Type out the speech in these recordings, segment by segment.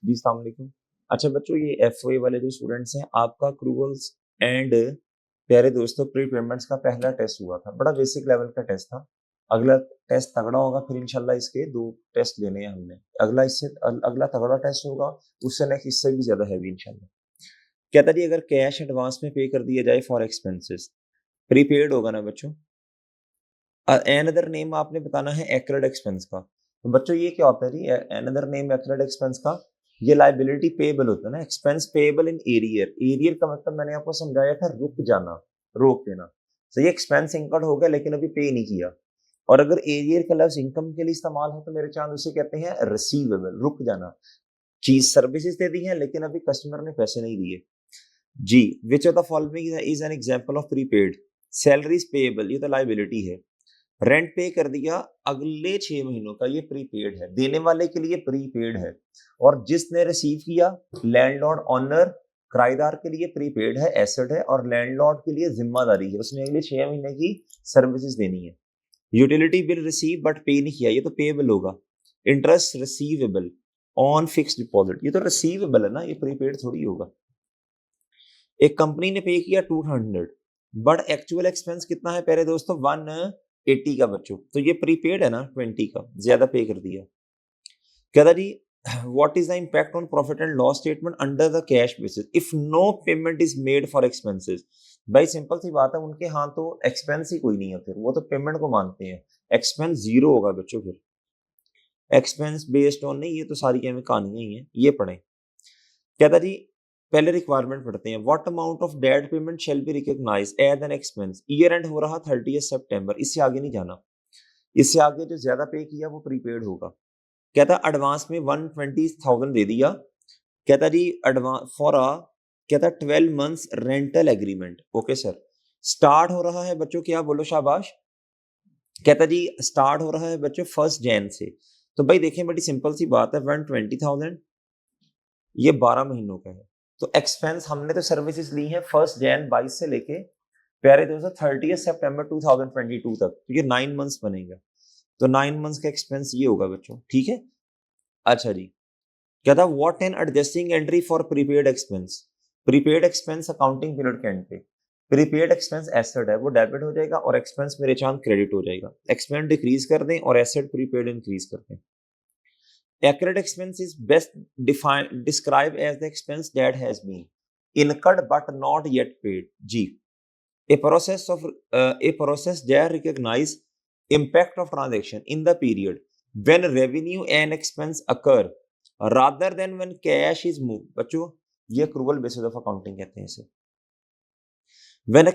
जी अस्सलाम वालेकुम। अच्छा बच्चों, ये एफओए वाले जो स्टूडेंट्स हैं, आपका अक्रूवल्स एंड प्यारे दोस्तों प्री पेमेंट्स का पहला टेस्ट हुआ था। बड़ा बेसिक लेवल का टेस्ट था। अगला टेस्ट तगड़ा होगा, फिर इंशाल्लाह इसके 2 टेस्ट लेने हैं हमने। अगला तगड़ा टेस्ट होगा, उससे नेक्स्ट इससे भी ज़्यादा हैवी इंशाल्लाह। कहता जी अगर कैश एडवांस में पे कर दिया जाए फॉर एक्सपेंसेस, प्रीपेड होगा ना बच्चों। एनदर नेम आपने बताना है एक्रेड एक्सपेंस का। तो बच्चों ये क्या होता है जी, एनदर नेम एक्रेड एक्सपेंस का? ये लायबिलिटी पेएबल होता है ना, expense payable in arrear. Arrear का मतलब मैंने आपको समझाया था, रुक जाना, रोक देना। तो ये एक्सपेंस इनकर्ड हो गया लेकिन अभी पे नहीं किया। और अगर एरियर का लफ्ज इनकम के लिए इस्तेमाल हो तो मेरे चांद उसे कहते हैं रिसीवेबल, रुक जाना। चीज सर्विसेज दे दी है लेकिन अभी कस्टमर ने पैसे नहीं दिए। जी, which of the following is an example of prepaid? Salaries payable, ये तो लायबिलिटी है। रेंट पे कर दिया अगले 6 महीनों का, ये प्रीपेड है, देने वाले के लिए प्रीपेड है। और जिसने रिसीव किया, लैंडलॉर्ड ऑनर, किराएदार के लिए प्रीपेड है, एसेट है, और लैंडलॉर्ड के लिए जिम्मेदारी है, उसने अगले 6 महीने की सर्विसेज देनी है। यूटिलिटी बिल रिसीव बट पे नहीं किया, ये तो पेएबल होगा। Interest receivable on fix deposit, ये तो रिसीवेबल है ना, ये प्रीपेड थोड़ी होगा। एक कंपनी ने पे किया 200 बट एक्चुअल एक्सपेंस कितना है प्यारे दोस्तों, 180 का बच्चों, तो ये प्रीपेड है ना, 20 का ज्यादा पे कर दिया। कहता जी what is the impact on profit and loss statement under the cash basis if no payment is made for expenses? भाई सिंपल सी बात है, उनके यहाँ तो एक्सपेंस ही कोई नहीं है, फिर वो तो पेमेंट को मानते हैं। एक्सपेंस जीरो होगा बच्चों फिर। एक्सपेंस बेस्ड ऑन नहीं, ये तो सारी कहानियां ही हैं, ये पढ़ें। कहता जी पहले रिक्वायरमेंट पढ़ते हैं। What amount of debt payment shall be recognize as an expense? Year end हो रहा 30 सितंबर, इससे आगे नहीं जाना। इससे आगे जो ज्यादा पे किया वो प्रीपेड होगा। कहता एडवांस में 120,000 दे दिया। कहता जी एडवांस फॉर अ, कहता 12 months rental agreement. Okay sir, start हो रहा है बच्चों, क्या बोलो शाबाश। कहता जी स्टार्ट हो रहा है बच्चों 1 जैन से। तो भाई देखें, बड़ी सिंपल सी बात है, 120,000 ये 12 महीनों का है। तो एक्सपेंस हमने तो सर्विसेज ली है 1 जैन 22 से लेके प्यारे दोस्तों 30 सितंबर 2022 तक, तो ये 9 मंथ्स बनेगा। तो 9 मंथ्स का एक्सपेंस ये होगा बच्चों, ठीक है। अच्छा जी, क्या था what an adjusting entry for prepaid expense? Prepaid expense accounting period के एंड पे। प्रीपेड एक्सपेंस एसेट है, वो डेबिट हो जाएगा, और एक्सपेंस मेरे चांद क्रेडिट हो जाएगा। एक्सपेंस डिक्रीज कर दें और एसेट प्रीपेड इंक्रीज कर दें। Accurate expense is best described as the expense that has been incurred but not yet paid. G. A process that recognize impact of transaction in the period when revenue and expense occur rather than when cash is moved. बच्चों ये accrual basis of accounting कहते हैं इसे। When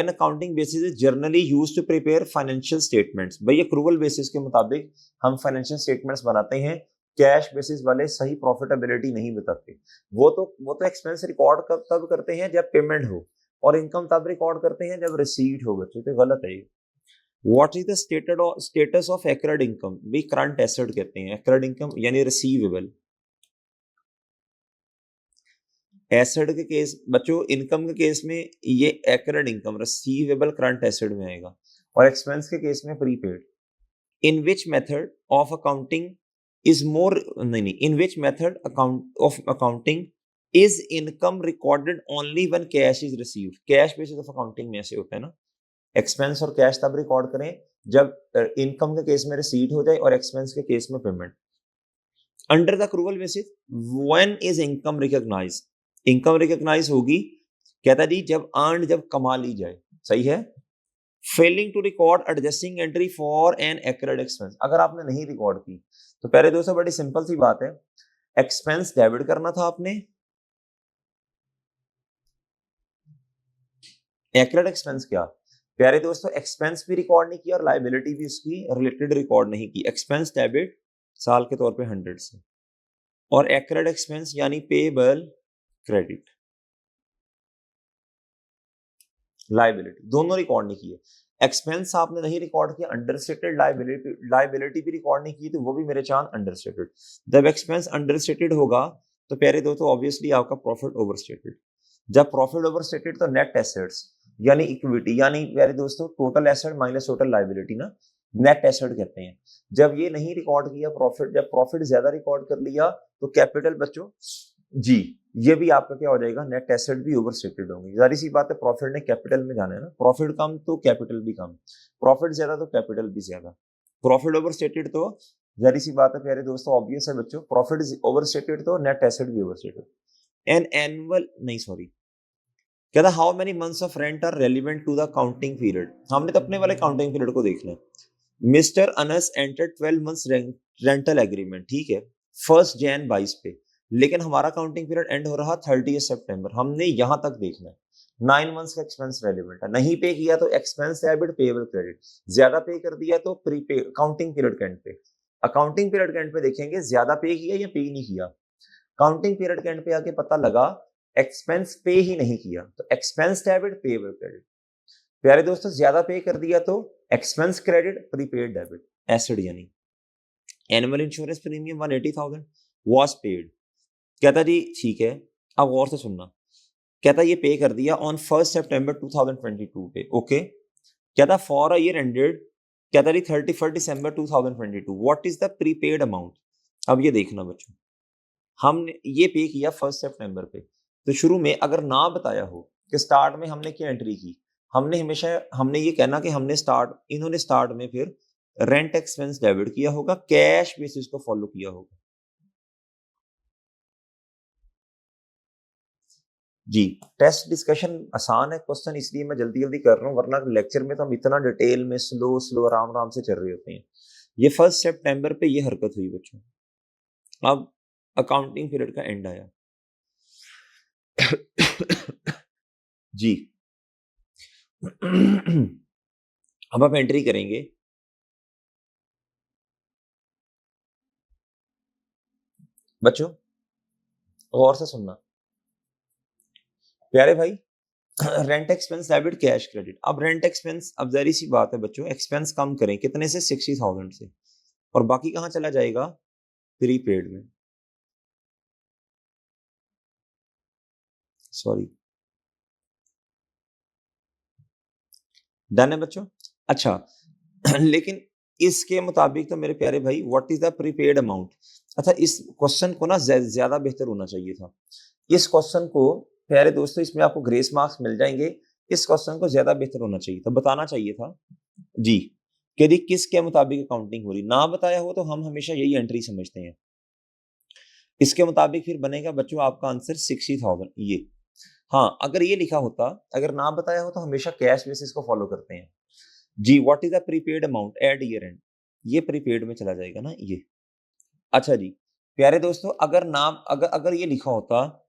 accounting basis is generally used to prepare financial statements, भाई accrual basis के मुताबिक हम financial statements बनाते हैं, कैश बेसिस वाले सही प्रॉफिटेबिलिटी नहीं बताते। वो तो एक्सपेंस रिकॉर्ड तब करते हैं जब पेमेंट हो, और इनकम तब रिकॉर्ड करते हैं जब रिसीट हो। बच्चों तो गलत है ये। What is the status of accrued income? भी करंट एसेट कहते हैं एक्रेड इनकम, यानी रिसीवेबल। एसेट के केस बच्चों, इनकम के केस में ये accrued income receivable current asset में आएगा, और एक्सपेंस के केस में prepaid. In which method of accounting is more, नहीं, in which method accounting is income recorded only when cash is received? Cash basis of accounting में ऐसे होता है ना, एक्सपेंस और कैश तब रिकॉर्ड करें जब इनकम के केस में रिसीट हो जाए और एक्सपेंस के केस में payment. Under the accrual basis when is income recognize? Income recognize होगी, कहता जी जब अर्न, जब कमा ली जाए। सही है। Failing to record adjusting entry for an accrued expense, अगर आपने नहीं रिकॉर्ड की तो पहले दोस्तों बड़ी सिंपल सी बात है, एक्सपेंस डेबिट करना था आपने, एक्रेड एक्सपेंस क्या प्यारे दोस्तों, एक्सपेंस भी रिकॉर्ड नहीं किया और लायबिलिटी भी उसकी रिलेटेड रिकॉर्ड नहीं की। एक्सपेंस डेबिट साल के तौर पे 100 से, और एक्रेड एक्सपेंस यानी पेबल क्रेडिट, लायबिलिटी दोनों रिकॉर्ड नहीं किए। एक्सपेंस आपने नहीं रिकॉर्ड किया, अंडरस्टेटेड। लायबिलिटी भी रिकॉर्ड नहीं की, तो वो भी मेरे चांद अंडरस्टेटेड। जब एक्सपेंस अंडरस्टेटेड होगा तो प्यारे दोस्तों ऑब्वियसली आपका प्रॉफिट ओवरस्टेटेड। जब प्रॉफिट ओवरस्टेटेड तो नेट एसेट्स यानी इक्विटी, यानी प्यारे दोस्तों total asset minus total liability ना, नेट एसेट कहते हैं। जब ये नहीं रिकॉर्ड किया प्रॉफिट, जब प्रॉफिट ज्यादा रिकॉर्ड कर लिया तो कैपिटल बच्चों जी, ये भी आपका क्या हो जाएगा, नेट एसेट भी ओवर स्टेटेड होंगे। जारी सी बात है, प्रॉफिट ने कैपिटल में जाना है ना, प्रॉफिट कम तो कैपिटल भी कम, प्रॉफिट ज्यादा तो कैपिटल भी ज्यादा, प्रॉफिट ओवर स्टेटेड तो जारी सी बात है प्यारे दोस्तों, ऑब्वियस है बच्चों, प्रॉफिट ओवर स्टेटेड तो नेट एसेट भी ओवर स्टेटेड। एन एनुअल नहीं सॉरी, कहता how many months of rent are relevant to the counting period. हमने तो अपने वाले काउंटिंग पीरियड को देख लिया। Mister Anas enter 12 months rental agreement, ठीक है, 1 Jan 22 पे, लेकिन हमारा काउंटिंग पीरियड एंड हो रहा 30 सितंबर। हमने यहां तक देखना है, 9 मंथ्स का एक्सपेंस रेलिवेंट है, नहीं पे किया तो एक्सपेंस डेबिट पेएबल क्रेडिट, ज्यादा पे कर दिया तो प्रीपे काउंटिंग पीरियड के एंड पे। अकाउंटिंग पीरियड के एंड पे देखेंगे ज्यादा पे किया या पे नहीं किया। काउंटिंग पीरियड के एंड पे आके पता लगा एक्सपेंस पे ही नहीं किया तो एक्सपेंस डेबिट पेएबल क्रेडिट। प्यारे दोस्तों ज्यादा पे कर दिया तो expense credit prepaid debit asset, यानी annual insurance premium 180,000 was paid. कहता जी ठीक है, अब गौर से सुनना, कहता ये पे कर दिया ऑन 1 सितंबर 2022 पे, ओके। कहता फॉर अ ईयर एंडेड, कहता जी 31 दिसंबर 2022 what is the prepaid amount. अब ये देखना बच्चों, हमने ये पे किया 1 सितंबर पे, तो शुरू में अगर ना बताया हो कि स्टार्ट में हमने क्या एंट्री की, हमने हमेशा हमने ये कहना कि हमने इन्होंने स्टार्ट में फिर रेंट एक्सपेंस डेबिट किया होगा, कैश बेसिस को फॉलो किया होगा। जी, टेस्ट डिस्कशन आसान है, क्वेश्चन इसलिए मैं जल्दी जल्दी कर रहा हूँ, वरना लेक्चर में तो हम इतना डिटेल में स्लो स्लो आराम आराम से चल रहे होते हैं। ये 1 सितंबर पे ये हरकत हुई बच्चों। अब अकाउंटिंग पीरियड का एंड आया। जी, अब आप एंट्री करेंगे, बच्चों गौर से सुनना प्यारे भाई, rent expense debit cash credit. अब रेंट एक्सपेंस, अब जरी सी बात है बच्चों, एक्सपेंस कम करें कितने से, 60,000 से, और बाकी कहाँ चला जाएगा, प्रीपेड में, सॉरी, डन है बच्चों। अच्छा लेकिन इसके मुताबिक तो मेरे प्यारे भाई what is the prepaid amount. अच्छा, इस क्वेश्चन को ना ज्यादा बेहतर होना चाहिए था। इस क्वेश्चन को प्यारे दोस्तों, इसमें आपको ग्रेस मार्क्स मिल जाएंगे। इस क्वेश्चन को ज्यादा बेहतर होना चाहिए था, बताना चाहिए था जी कि यदि किसके मुताबिक अकाउंटिंग हो रही, ना बताया हो तो हम हमेशा यही एंट्री समझते हैं। इसके मुताबिक फिर बनेगा बच्चों आपका आंसर 60,000 ये। हाँ, अगर ये लिखा होता, अगर ना बताया हो तो हमेशा कैश बेसिस को फॉलो करते हैं जी। What is the prepaid amount at year end, ये प्रीपेड में चला जाएगा ना ये। अच्छा जी प्यारे दोस्तों, अगर नाम अगर अगर ये लिखा होता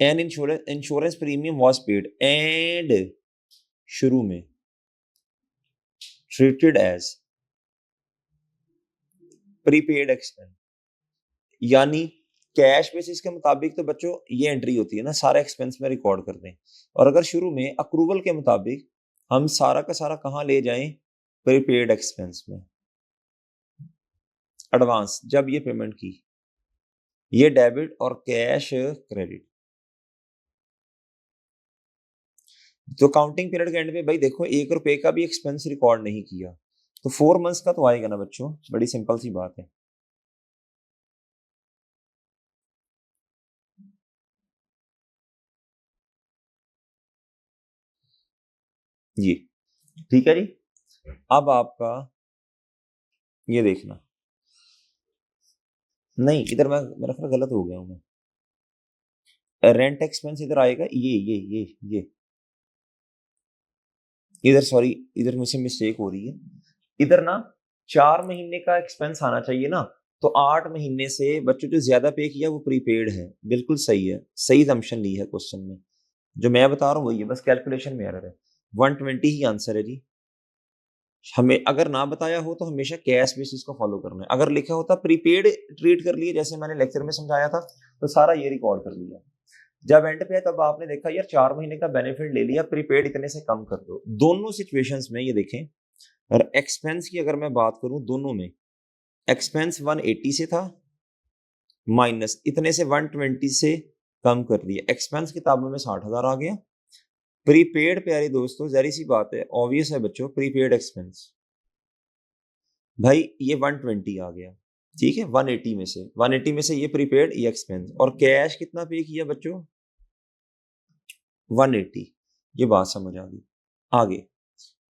an insurance premium was paid and शुरू में ट्रीटेड एज प्रीपेड एक्सपेंस, यानी कैश बेसिस के मुताबिक तो बच्चों ये एंट्री होती है ना, सारा एक्सपेंस में रिकॉर्ड कर दें। और अगर शुरू में अप्रूवल के मुताबिक हम सारा का सारा कहाँ ले जाएं, प्रीपेड एक्सपेंस में, एडवांस जब ये पेमेंट की, ये डेबिट और कैश क्रेडिट। तो काउंटिंग पीरियड के एंड में भाई देखो 1 रुपए का भी एक्सपेंस रिकॉर्ड नहीं किया, तो 4 मंथ्स का तो आएगा ना बच्चों, बड़ी सिंपल सी बात है। जी ठीक है जी। अब आपका ये देखना, नहीं इधर मैं मेरा ख्याल गलत हो गया हूँ मैं, रेंट एक्सपेंस इधर आएगा, ये इधर सॉरी, इधर मुझसे मिस्टेक हो रही है। इधर ना 4 महीने का एक्सपेंस आना चाहिए ना, तो 8 महीने से बच्चों जो ज्यादा पे किया वो प्रीपेड है, बिल्कुल सही है, सही जम्पशन ली है क्वेश्चन में, जो मैं बता रहा हूँ वही है, बस कैलकुलेशन में एरर है। 120 ही आंसर है जी। हमें अगर ना बताया हो तो हमेशा कैश बेसिस को फॉलो करना है, अगर लिखा होता प्रीपेड ट्रीट कर लिए जैसे मैंने लेक्चर में समझाया था, तो सारा ये रिकॉर्ड कर लिया। जब एंड पे है तब आपने देखा यार 4 महीने का बेनिफिट ले लिया, प्रीपेड इतने से कम कर दो। दोनों सिचुएशंस में ये देखें, और एक्सपेंस की अगर मैं बात करूं, दोनों में एक्सपेंस 180 से था, माइनस इतने से 120 से कम कर दिया, एक्सपेंस किताबों में 60,000 आ गया। प्रीपेड प्यारे दोस्तों, जहरी सी बात है, ऑब्वियस है बच्चों, प्रीपेड एक्सपेंस भाई ये 120 आ गया, ठीक है, 180 में से ये प्रीपेड, ये एक्सपेंस, और कैश कितना पे किया बच्चों, 180। ये बात समझ आ गई। आगे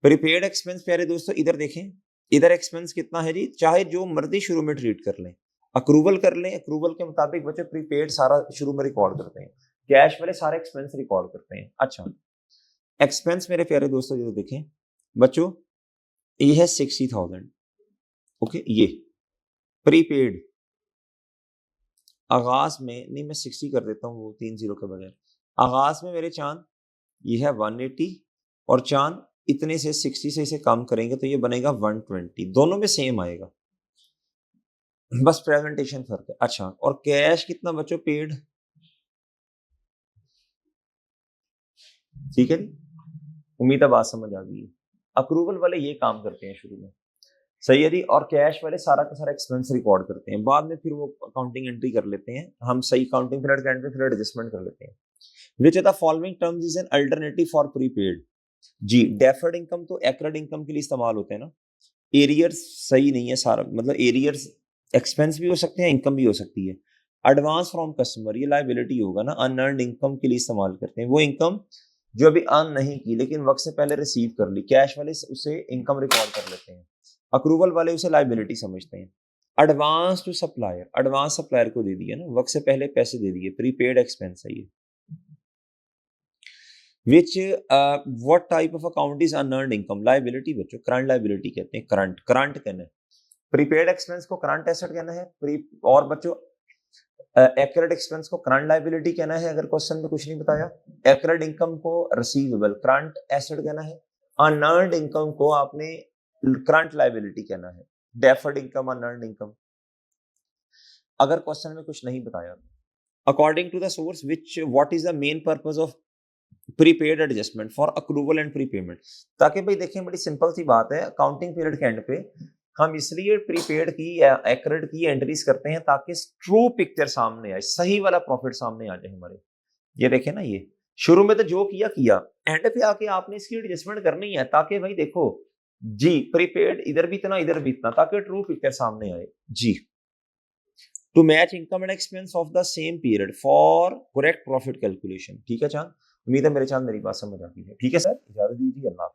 प्रीपेड एक्सपेंस, प्यारे दोस्तों इधर देखें, इधर एक्सपेंस कितना है जी, चाहे जो मर्जी शुरू में ट्रीट कर लें, अक्रूवल कर लें, अक्रूवल के मुताबिक बच्चों प्रीपेड सारा शुरू में रिकॉर्ड करते हैं, कैश वाले सारे एक्सपेंस रिकॉर्ड करते हैं। अच्छा, एक्सपेंस मेरे प्यारे दोस्तों जो देखें बच्चों, ये है 60,000, ओके, ये प्रीपेड आगाज में, नहीं मैं 60 कर देता हूँ वो 3 जीरो के बगैर, आगाज में मेरे चांद ये है 180, और चांद इतने से 60 से इसे कम करेंगे तो ये बनेगा 120, दोनों में सेम आएगा, बस प्रेजेंटेशन फर्क है। अच्छा, और कैश कितना बच्चों पेड, ठीक है जी, उम्मीद है बात समझ आ गई है। अप्रूवल वाले ये काम करते हैं शुरू में, सही है जी, और कैश वाले सारा का सारा एक्सपेंस रिकॉर्ड करते हैं, बाद में फिर वो अकाउंटिंग एंट्री कर लेते हैं हम, सही काउंटिंग पीरियड के एंड पे फिर एडजस्टमेंट कर लेते हैं। Which of the following terms is an alternative for prepaid, जी डेफर्ड इनकम तो एक्रेड इनकम के लिए इस्तेमाल होते हैं ना, एरियर्स सही नहीं है सारा, मतलब एरियर्स एक्सपेंस भी हो सकते हैं, इनकम भी हो सकती है। एडवांस फ्रॉम कस्टमर, ये लाइबिलिटी होगा ना, अनअर्न्ड इनकम के लिए इस्तेमाल करते हैं, वो इनकम जो अभी अर्न नहीं की लेकिन वक्त से पहले रिसीव कर ली, कैश वाले उसे इनकम रिकॉर्ड कर लेते हैं, अक्रूवल वाले उसे लाइबिलिटी समझते हैं। Advance to supplier, advance supplier को दे दिया ना, वक्त से पहले पैसे दे दिए, प्रीपेड एक्सपेंस है ये। विच what type of account is unearned income, liability बच्चों, करंट लाइबिलिटी कहते हैं, करंट कहना है, प्रीपेड एक्सपेंस को करंट एसेट कहना है, प्री और बच्चों एक्रेड एक्सपेंस को करंट लाइबिलिटी कहना है, अगर क्वेश्चन में कुछ नहीं बताया, एक्रेड इनकम को रिसीवेबल करंट एसेट कहना है, अनअर्न्ड इनकम को आपने करंट लाइबिलिटी कहना है, डेफर्ड इनकम, अनअर्न्ड इनकम, अगर क्वेश्चन में कुछ नहीं बताया। According to the source which what is the main purpose of prepaid adjustment for accrual and prepayment, ताकि भाई देखें बड़ी सिंपल सी बात है, अकाउंटिंग पीरियड के एंड पे हम इसलिए प्रीपेड की या एक्रेड की एंट्रीज करते हैं ताकि ट्रू पिक्चर सामने आए, सही वाला प्रॉफिट सामने आ जाए हमारे। ये देखें ना, ये शुरू में तो जो किया किया, एंड पे आके आपने इसकी एडजस्टमेंट करनी है ताकि भाई देखो जी प्रीपेड इधर भी इतना इधर भी इतना, ताकि ट्रू पिक्चर सामने आए जी। To match income and expense of the same period for correct profit calculation, ठीक है चांद, उम्मीद है मेरे चांद मेरी बात समझ आती है, ठीक है सर, इजाजत दीजिए, अल्लाह।